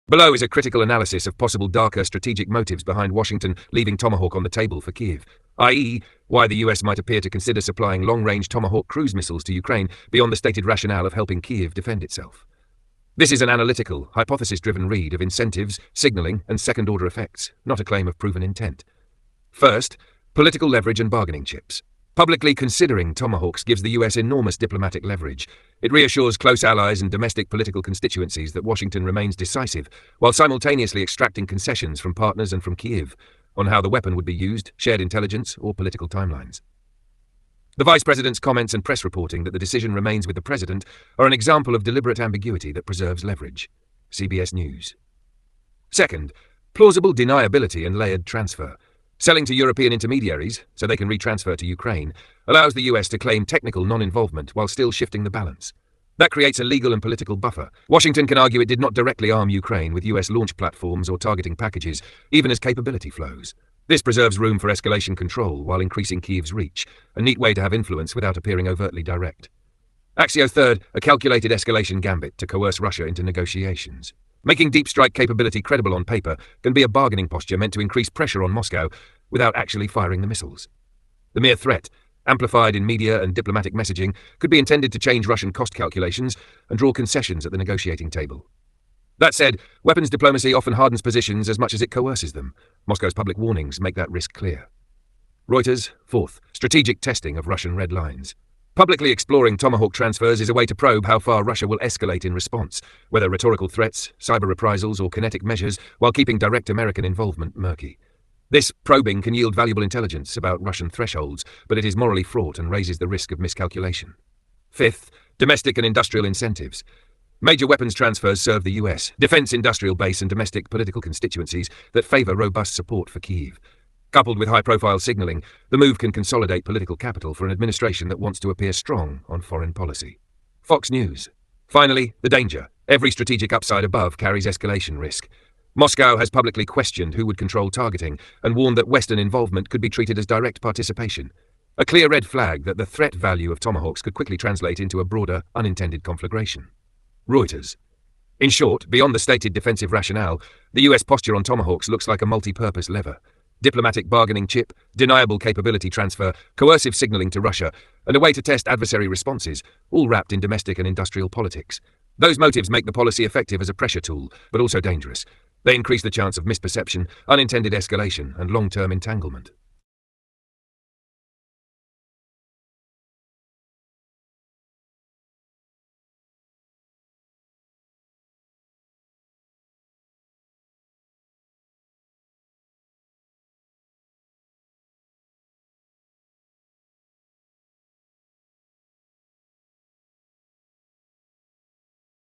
Below is a critical analysis of possible darker strategic motives behind Washington leaving Tomahawk on the table for Kyiv, i.e., why the US might appear to consider supplying long-range Tomahawk cruise missiles to Ukraine beyond the stated rationale of helping Kyiv defend itself. This is an analytical, hypothesis-driven read of incentives, signaling, and second-order effects, not a claim of proven intent. First, political leverage and bargaining chips. Publicly considering Tomahawks gives the US enormous diplomatic leverage. It reassures close allies and domestic political constituencies that Washington remains decisive, while simultaneously extracting concessions from partners and from Kyiv on how the weapon would be used, shared intelligence, or political timelines. The Vice President's comments and press reporting that the decision remains with the President are an example of deliberate ambiguity that preserves leverage. CBS News. Second, plausible deniability and layered transfer. Selling to European intermediaries, so they can retransfer to Ukraine, allows the US to claim technical non-involvement while still shifting the balance. That creates a legal and political buffer. Washington can argue it did not directly arm Ukraine with US launch platforms or targeting packages, even as capability flows. This preserves room for escalation control while increasing Kyiv's reach, a neat way to have influence without appearing overtly direct. Axio third, a calculated escalation gambit to coerce Russia into negotiations. Making deep strike capability credible on paper can be a bargaining posture meant to increase pressure on Moscow without actually firing the missiles. The mere threat, amplified in media and diplomatic messaging, could be intended to change Russian cost calculations and draw concessions at the negotiating table. That said, weapons diplomacy often hardens positions as much as it coerces them. Moscow's public warnings make that risk clear. Reuters, fourth, strategic testing of Russian red lines. Publicly exploring Tomahawk transfers is a way to probe how far Russia will escalate in response, whether rhetorical threats, cyber reprisals, or kinetic measures, while keeping direct American involvement murky. This probing can yield valuable intelligence about Russian thresholds, but it is morally fraught and raises the risk of miscalculation. Fifth, domestic and industrial incentives. Major weapons transfers serve the US, defense industrial base and domestic political constituencies that favor robust support for Kyiv. Coupled with high-profile signaling, the move can consolidate political capital for an administration that wants to appear strong on foreign policy. Fox News. Finally, the danger. Every strategic upside above carries escalation risk. Moscow has publicly questioned who would control targeting and warned that Western involvement could be treated as direct participation. A clear red flag that the threat value of Tomahawks could quickly translate into a broader, unintended conflagration. Reuters. In short, beyond the stated defensive rationale, the US posture on Tomahawks looks like a multi-purpose lever. Diplomatic bargaining chip, deniable capability transfer, coercive signaling to Russia, and a way to test adversary responses, all wrapped in domestic and industrial politics. Those motives make the policy effective as a pressure tool, but also dangerous. They increase the chance of misperception, unintended escalation, and long-term entanglement.